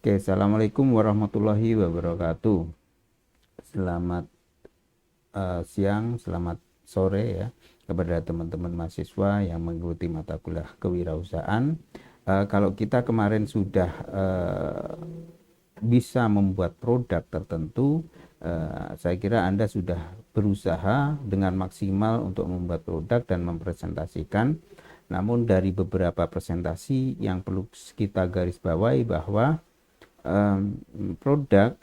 Oke, assalamualaikum warahmatullahi wabarakatuh. Selamat siang, selamat sore ya kepada teman-teman mahasiswa yang mengikuti mata kuliah kewirausahaan. Kalau kita kemarin sudah bisa membuat produk tertentu, saya kira Anda sudah berusaha dengan maksimal untuk membuat produk dan mempresentasikan. Namun dari beberapa presentasi yang perlu kita garis bawahi bahwa produk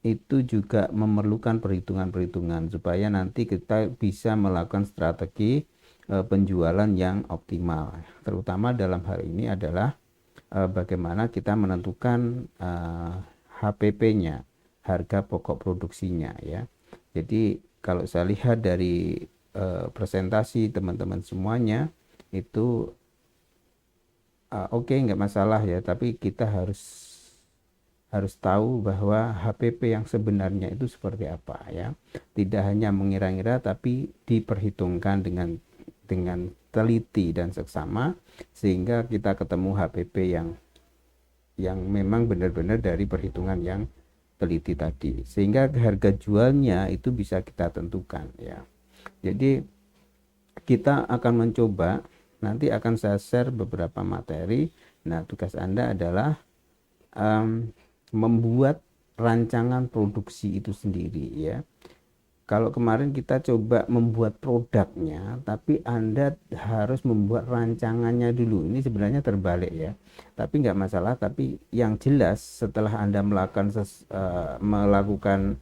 itu juga memerlukan perhitungan-perhitungan supaya nanti kita bisa melakukan strategi penjualan yang optimal. Terutama dalam hal ini adalah bagaimana kita menentukan HPP-nya, harga pokok produksinya ya. Jadi kalau saya lihat dari presentasi teman-teman semuanya itu oke, nggak masalah ya, tapi kita harus tahu bahwa HPP yang sebenarnya itu seperti apa ya. Tidak hanya mengira-ngira tapi diperhitungkan dengan teliti dan seksama sehingga kita ketemu HPP yang memang benar-benar dari perhitungan yang teliti tadi. Sehingga harga jualnya itu bisa kita tentukan ya. Jadi kita akan mencoba, nanti akan saya share beberapa materi. Nah, tugas Anda adalah membuat rancangan produksi itu sendiri ya. Kalau kemarin kita coba membuat produknya, tapi Anda harus membuat rancangannya dulu. Ini sebenarnya terbalik ya, tapi nggak masalah. Tapi yang jelas setelah Anda melakukan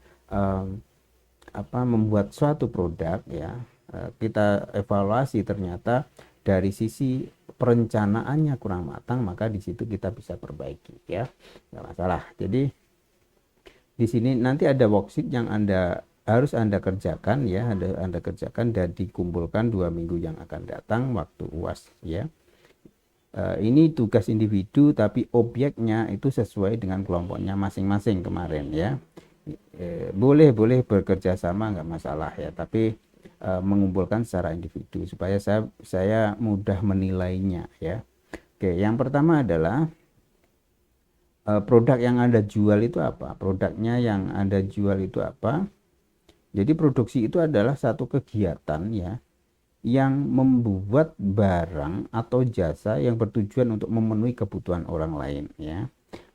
membuat suatu produk ya, kita evaluasi ternyata dari sisi perencanaannya kurang matang, maka di situ kita bisa perbaiki ya, nggak masalah. Jadi di sini nanti ada worksheet yang harus Anda kerjakan ya, Anda kerjakan dan dikumpulkan 2 minggu yang akan datang waktu UAS ya. Ini tugas individu tapi objeknya itu sesuai dengan kelompoknya masing-masing kemarin ya. Boleh bekerja sama nggak masalah ya, tapi mengumpulkan secara individu supaya saya mudah menilainya ya. Oke, yang pertama adalah produk yang Anda jual itu apa? Produknya yang Anda jual itu apa? Jadi produksi itu adalah satu kegiatan ya yang membuat barang atau jasa yang bertujuan untuk memenuhi kebutuhan orang lain ya.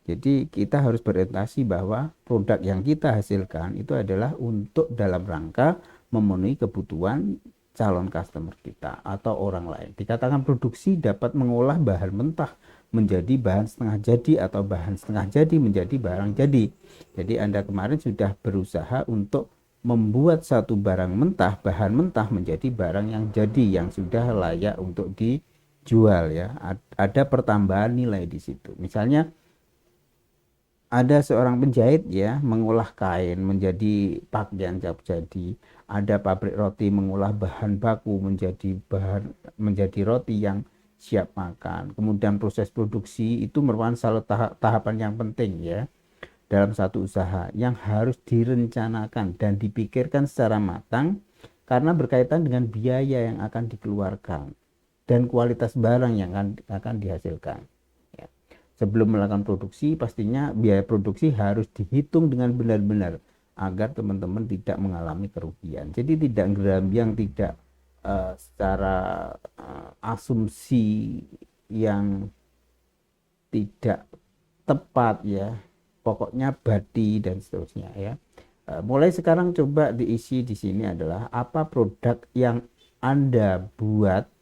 Jadi kita harus berorientasi bahwa produk yang kita hasilkan itu adalah untuk dalam rangka memenuhi kebutuhan calon customer kita atau orang lain. Dikatakan produksi dapat mengolah bahan mentah menjadi bahan setengah jadi atau bahan setengah jadi menjadi barang jadi. Jadi Anda kemarin sudah berusaha untuk membuat satu barang mentah, bahan mentah menjadi barang yang jadi, yang sudah layak untuk dijual ya. Ada pertambahan nilai di situ. Misalnya ada seorang penjahit ya mengolah kain menjadi pakaian cap jadi, ada pabrik roti mengolah bahan baku menjadi roti yang siap makan. Kemudian proses produksi itu merupakan salah tahapan yang penting ya dalam satu usaha yang harus direncanakan dan dipikirkan secara matang karena berkaitan dengan biaya yang akan dikeluarkan dan kualitas barang yang akan dihasilkan. Sebelum melakukan produksi, pastinya biaya produksi harus dihitung dengan benar-benar agar teman-teman tidak mengalami kerugian. Jadi tidak yang tidak secara asumsi yang tidak tepat ya. Pokoknya badi dan seterusnya ya. Mulai sekarang coba diisi di sini adalah apa produk yang Anda buat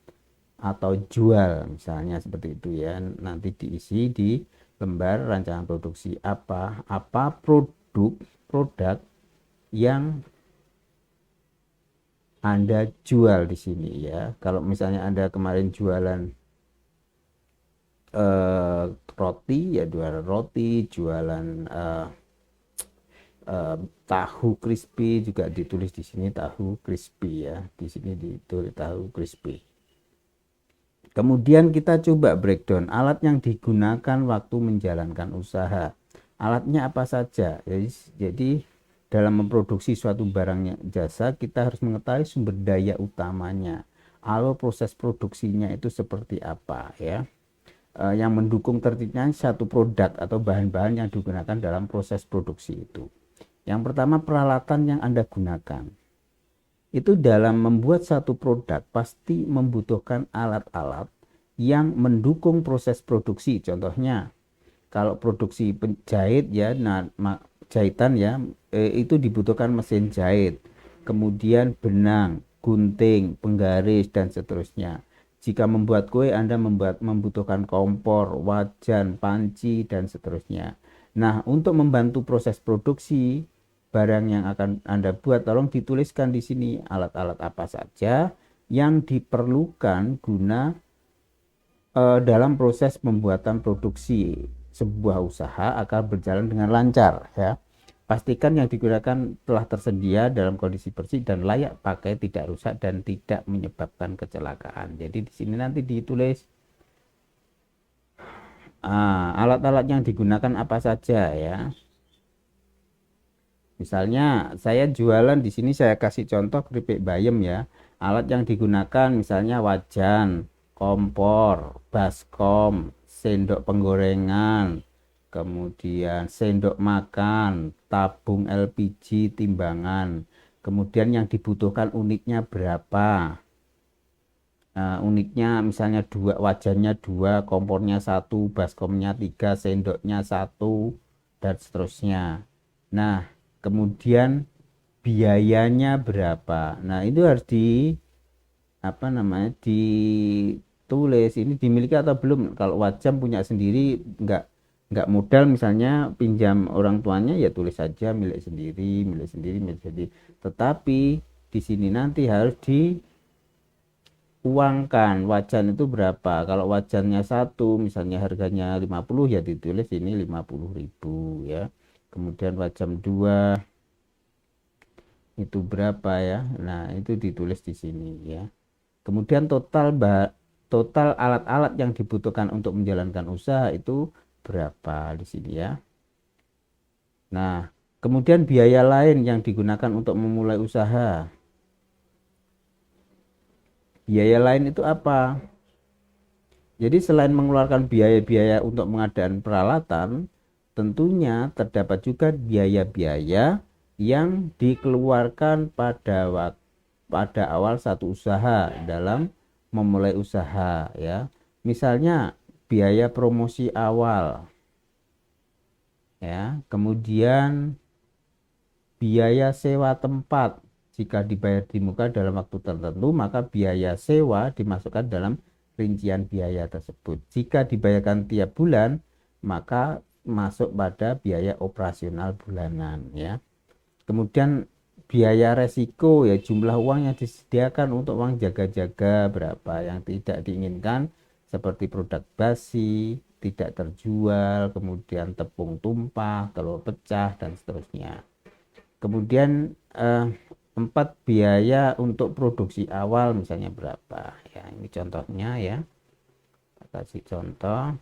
atau jual misalnya seperti itu ya, nanti diisi di lembar rancangan produksi apa produk yang Anda jual di sini ya. Kalau misalnya Anda kemarin jualan roti ya, jualan roti, jualan tahu crispy juga ditulis di sini tahu crispy ya, di sini ditulis tahu crispy. Kemudian kita coba breakdown alat yang digunakan waktu menjalankan usaha. Alatnya apa saja? Jadi dalam memproduksi suatu barang jasa kita harus mengetahui sumber daya utamanya. Alur proses produksinya itu seperti apa ya. yang mendukung terciptanya satu produk atau bahan-bahan yang digunakan dalam proses produksi itu. Yang pertama, peralatan yang Anda gunakan. Itu dalam membuat satu produk pasti membutuhkan alat-alat yang mendukung proses produksi. Contohnya, kalau produksi penjahit ya, nah jahitan ya, itu dibutuhkan mesin jahit, kemudian benang, gunting, penggaris dan seterusnya. Jika membuat kue, Anda membutuhkan kompor, wajan, panci dan seterusnya. Nah, untuk membantu proses produksi barang yang akan Anda buat, tolong dituliskan di sini alat-alat apa saja yang diperlukan guna dalam proses pembuatan produksi sebuah usaha agar berjalan dengan lancar ya. Pastikan yang digunakan telah tersedia dalam kondisi bersih dan layak pakai, tidak rusak dan tidak menyebabkan kecelakaan. Jadi di sini nanti ditulis alat-alat yang digunakan apa saja ya. Misalnya saya jualan di sini, saya kasih contoh keripik bayam ya. Alat yang digunakan misalnya wajan, kompor, baskom, sendok penggorengan, kemudian sendok makan, tabung LPG, timbangan. Kemudian yang dibutuhkan unitnya berapa? Unitnya misalnya dua, wajannya dua, kompornya satu, baskomnya tiga, sendoknya satu, dan seterusnya. Nah, kemudian biayanya berapa? Nah, itu harus ditulis ini dimiliki atau belum. Kalau wajan punya sendiri, nggak modal misalnya pinjam orang tuanya, ya tulis saja milik sendiri, milik sendiri, milik sendiri. Tetapi di sini nanti harus diuangkan wajan itu berapa. Kalau wajannya satu misalnya harganya 50, ya ditulis ini 50.000 ya. Kemudian wajan 2 itu berapa ya. Nah, itu ditulis di sini ya. Kemudian total alat-alat yang dibutuhkan untuk menjalankan usaha itu berapa di sini ya. Nah, kemudian biaya lain yang digunakan untuk memulai usaha. Biaya lain itu apa? Jadi selain mengeluarkan biaya-biaya untuk pengadaan peralatan, tentunya terdapat juga biaya-biaya yang dikeluarkan pada awal satu usaha dalam memulai usaha ya. Misalnya biaya promosi awal ya, kemudian biaya sewa tempat. Jika dibayar di muka dalam waktu tertentu, maka biaya sewa dimasukkan dalam rincian biaya tersebut. Jika dibayarkan tiap bulan, maka masuk pada biaya operasional bulanan ya. Kemudian biaya resiko ya, jumlah uang yang disediakan untuk uang jaga-jaga berapa, yang tidak diinginkan seperti produk basi, tidak terjual, kemudian tepung tumpah, telur pecah dan seterusnya. Kemudian 4 biaya untuk produksi awal misalnya berapa ya, ini contohnya ya, kita kasih contoh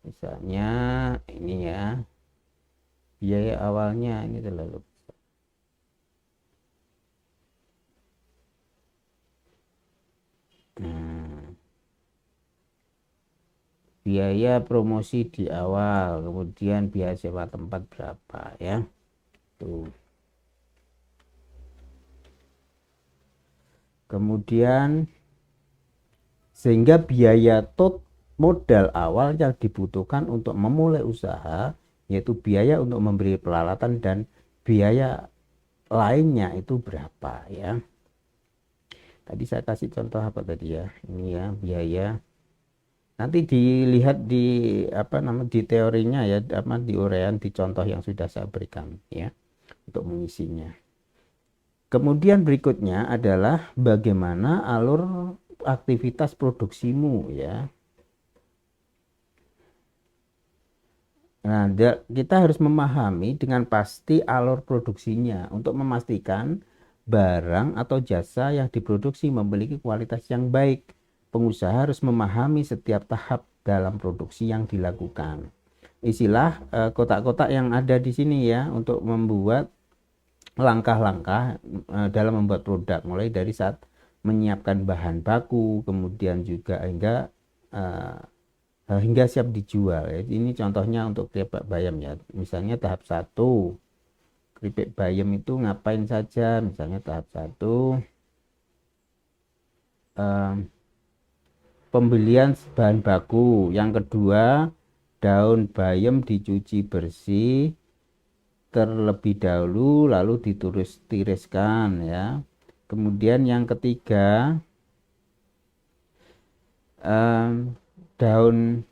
misalnya ini ya, biaya awalnya ini terlalu biaya promosi di awal, kemudian biaya sewa tempat berapa ya tuh. Kemudian sehingga biaya modal awal yang dibutuhkan untuk memulai usaha, yaitu biaya untuk memberi peralatan dan biaya lainnya itu berapa ya. Tadi saya kasih contoh apa tadi ya, ini ya biaya. Nanti dilihat di teorinya ya, di uraian di contoh yang sudah saya berikan ya untuk mengisinya. Kemudian berikutnya adalah bagaimana alur aktivitas produksimu ya. Nah, kita harus memahami dengan pasti alur produksinya untuk memastikan barang atau jasa yang diproduksi memiliki kualitas yang baik. Pengusaha harus memahami setiap tahap dalam produksi yang dilakukan. Isilah kotak-kotak yang ada di sini ya untuk membuat langkah-langkah dalam membuat produk, mulai dari saat menyiapkan bahan baku, kemudian juga hingga siap dijual ya. Ini contohnya untuk keripik bayam ya. Misalnya tahap 1 keripik bayam itu ngapain saja? Misalnya tahap 1 pembelian bahan baku. Yang kedua, daun bayam dicuci bersih terlebih dahulu lalu tiriskan ya. Kemudian yang ketiga, daun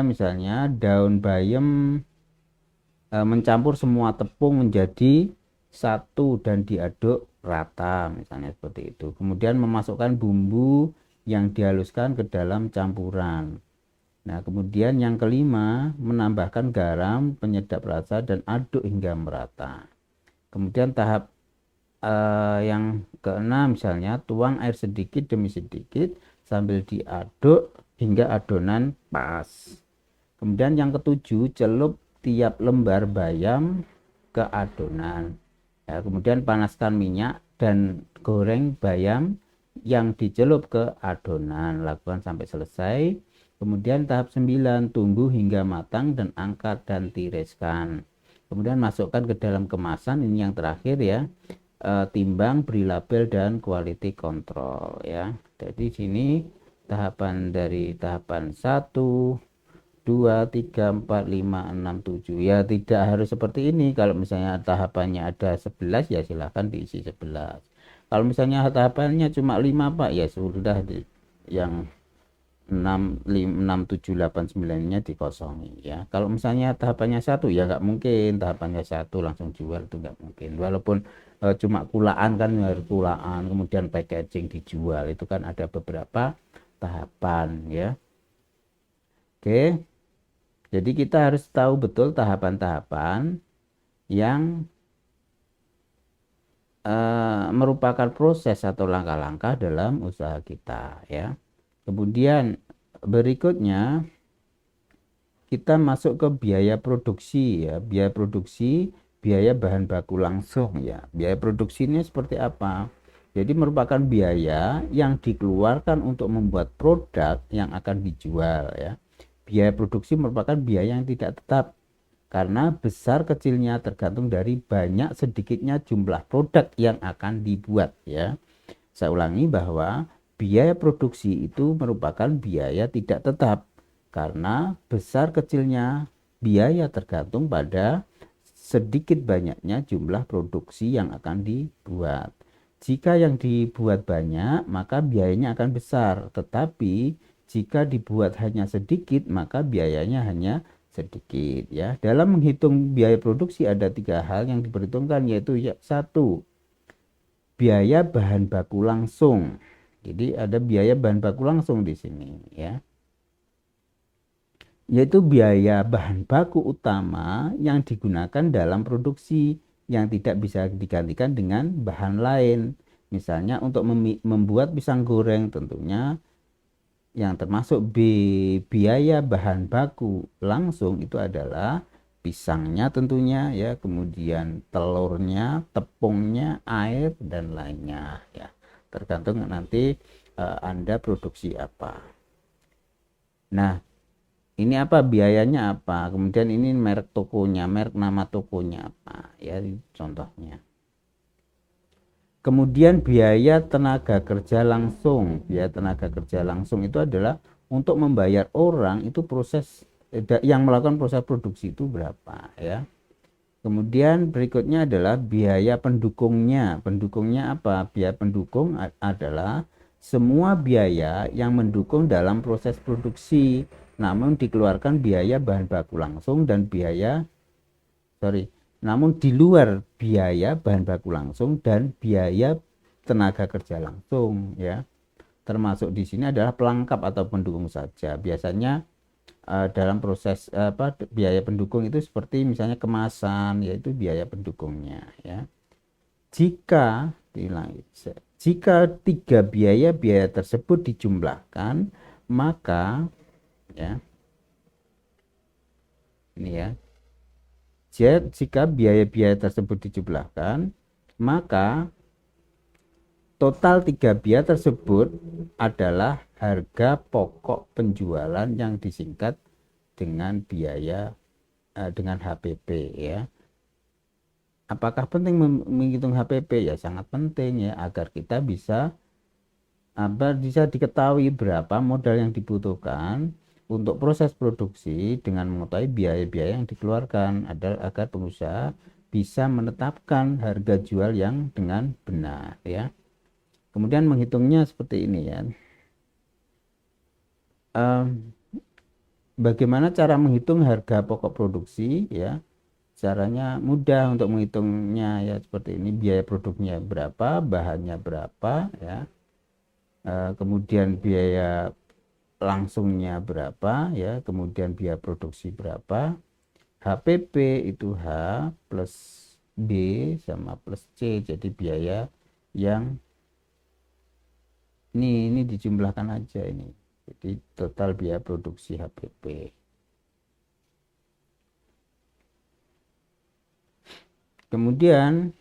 misalnya daun bayam mencampur semua tepung menjadi satu dan diaduk rata, misalnya seperti itu. Kemudian memasukkan bumbu yang dihaluskan ke dalam campuran. Nah, kemudian yang kelima, menambahkan garam, penyedap rasa, dan aduk hingga merata. Kemudian tahap yang keenam misalnya, tuang air sedikit demi sedikit sambil diaduk hingga adonan pas. Kemudian yang ketujuh, celup tiap lembar bayam ke adonan. Ya, kemudian panaskan minyak dan goreng bayam yang dicelup ke adonan. Lakukan sampai selesai. Kemudian tahap 9, tunggu hingga matang dan angkat dan tiriskan. Kemudian masukkan ke dalam kemasan. Ini yang terakhir ya. Timbang, beri label dan quality control ya. Jadi sini tahapan dari tahapan 1 2 3 4 5 6 7 ya, tidak harus seperti ini. Kalau misalnya tahapannya ada 11 ya silahkan diisi 11. Kalau misalnya tahapannya cuma 5 Pak ya sudah yang 6 7 8 9 nya dikosongi ya. Kalau misalnya tahapannya 1 ya nggak mungkin tahapannya 1 langsung jual, itu nggak mungkin. Walaupun cuma kulaan kan harus kulaan, kemudian packaging dijual, itu kan ada beberapa tahapan ya. Oke, jadi kita harus tahu betul tahapan-tahapan yang merupakan proses atau langkah-langkah dalam usaha kita ya. Kemudian berikutnya kita masuk ke biaya produksi ya. Biaya produksi, biaya bahan baku langsung ya. Biaya produksi ini seperti apa? Jadi merupakan biaya yang dikeluarkan untuk membuat produk yang akan dijual ya. Biaya produksi merupakan biaya yang tidak tetap karena besar kecilnya tergantung dari banyak sedikitnya jumlah produk yang akan dibuat ya. Saya ulangi bahwa biaya produksi itu merupakan biaya tidak tetap karena besar kecilnya biaya tergantung pada sedikit banyaknya jumlah produksi yang akan dibuat. Jika yang dibuat banyak, maka biayanya akan besar, tetapi jika dibuat hanya sedikit, maka biayanya hanya sedikit ya. Dalam menghitung biaya produksi ada 3 hal yang diperhitungkan, yaitu ya, 1, biaya bahan baku langsung. Jadi ada biaya bahan baku langsung di sini ya. Yaitu biaya bahan baku utama yang digunakan dalam produksi yang tidak bisa digantikan dengan bahan lain. Misalnya untuk membuat pisang goreng tentunya yang termasuk biaya bahan baku langsung itu adalah pisangnya tentunya ya, kemudian telurnya, tepungnya, air dan lainnya ya. Tergantung nanti Anda produksi apa. Nah, ini apa biayanya apa? Kemudian ini merek tokonya, merek nama tokonya apa ya, contohnya. Kemudian biaya tenaga kerja langsung. Biaya tenaga kerja langsung itu adalah untuk membayar orang itu proses yang melakukan proses produksi itu berapa ya. Kemudian berikutnya adalah biaya pendukungnya. Pendukungnya apa? Biaya pendukung adalah semua biaya yang mendukung dalam proses produksi namun dikeluarkan biaya bahan baku langsung dan namun di luar biaya bahan baku langsung dan biaya tenaga kerja langsung ya. Termasuk di sini adalah pelengkap atau pendukung saja. Biasanya dalam proses biaya pendukung itu seperti misalnya kemasan, yaitu biaya pendukungnya ya. Jika 3 biaya tersebut dijumlahkan, maka ya ini ya, Jika biaya-biaya tersebut dijumlahkan, maka total 3 biaya tersebut adalah harga pokok penjualan yang disingkat dengan biaya dengan HPP ya. Apakah penting menghitung HPP? Ya sangat penting ya, agar kita bisa diketahui berapa modal yang dibutuhkan untuk proses produksi dengan mengetahui biaya-biaya yang dikeluarkan, agar pengusaha bisa menetapkan harga jual yang dengan benar ya. Kemudian menghitungnya seperti ini ya. Bagaimana cara menghitung harga pokok produksi ya? Caranya mudah untuk menghitungnya ya, seperti ini. Biaya produknya berapa, bahannya berapa ya. Kemudian biaya langsungnya berapa ya, kemudian biaya produksi berapa. HPP itu H plus B sama plus C, jadi biaya yang ini dijumlahkan aja ini. Jadi total biaya produksi HPP. Kemudian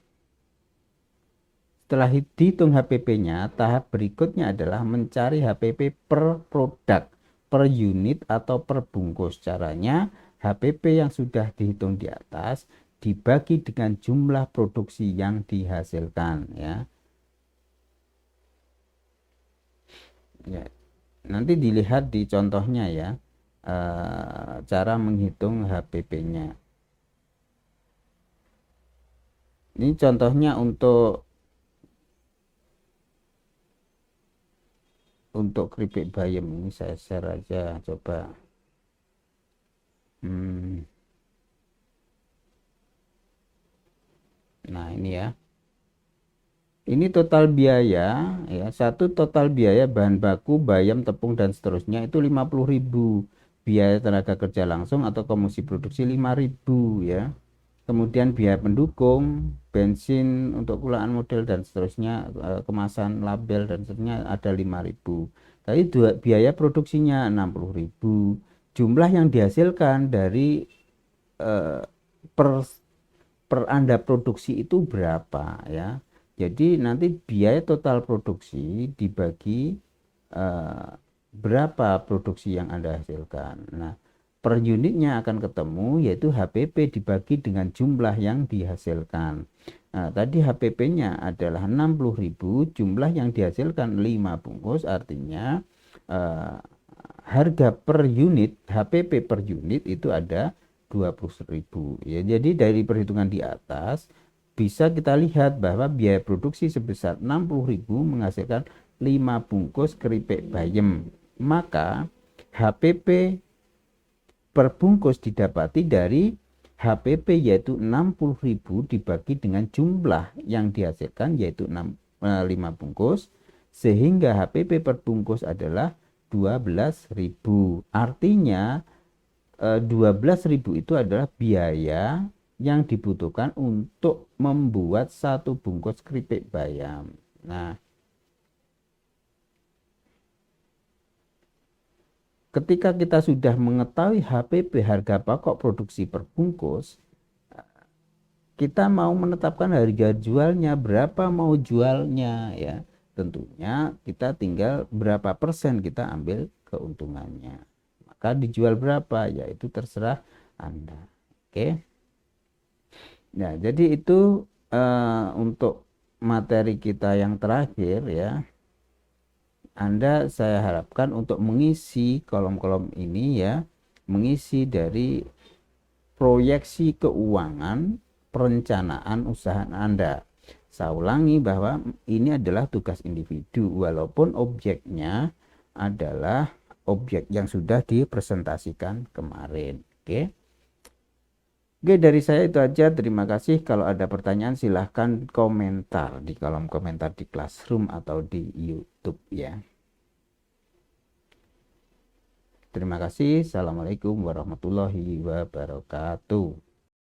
setelah dihitung HPP-nya, tahap berikutnya adalah mencari HPP per produk, per unit atau per bungkus. Caranya HPP yang sudah dihitung di atas dibagi dengan jumlah produksi yang dihasilkan ya. Ya, nanti dilihat di contohnya ya, cara menghitung HPP-nya. Ini contohnya untuk keripik bayam. Ini saya share aja coba. Nah ini ya, ini total biaya ya, satu total biaya bahan baku, bayam, tepung dan seterusnya itu 50.000. Biaya tenaga kerja langsung atau komisi produksi 5.000 ya. Kemudian biaya pendukung, bensin untuk kulaan model dan seterusnya, kemasan, label dan seterusnya ada 5.000. Tadi biaya produksinya 60.000. Jumlah yang dihasilkan dari per Anda produksi itu berapa ya. Jadi nanti biaya total produksi dibagi berapa produksi yang Anda hasilkan. Nah, per unitnya akan ketemu, yaitu HPP dibagi dengan jumlah yang dihasilkan. Nah, tadi HPP-nya adalah 60.000, jumlah yang dihasilkan 5 bungkus, artinya harga per unit, HPP per unit itu ada 20.000 ya. Jadi dari perhitungan di atas bisa kita lihat bahwa biaya produksi sebesar 60.000 menghasilkan 5 bungkus keripik bayam. Maka HPP per bungkus didapati dari HPP yaitu 60.000 dibagi dengan jumlah yang dihasilkan yaitu 5 bungkus, sehingga HPP per bungkus adalah 12.000. Artinya 12.000 itu adalah biaya yang dibutuhkan untuk membuat satu bungkus keripik bayam. Nah, ketika kita sudah mengetahui HPP, harga pokok produksi per bungkus, kita mau menetapkan harga jualnya berapa, mau jualnya ya. Tentunya kita tinggal berapa persen kita ambil keuntungannya. Maka dijual berapa ya itu terserah Anda. Oke. Nah, jadi itu untuk materi kita yang terakhir ya. Saya harapkan untuk mengisi kolom-kolom ini ya, mengisi dari proyeksi keuangan perencanaan usaha Anda. Saya ulangi bahwa ini adalah tugas individu walaupun objeknya adalah objek yang sudah dipresentasikan kemarin. Oke. Oke, dari saya itu aja. Terima kasih. Kalau ada pertanyaan silahkan komentar di kolom komentar di Classroom atau di YouTube ya. Terima kasih. Assalamualaikum warahmatullahi wabarakatuh.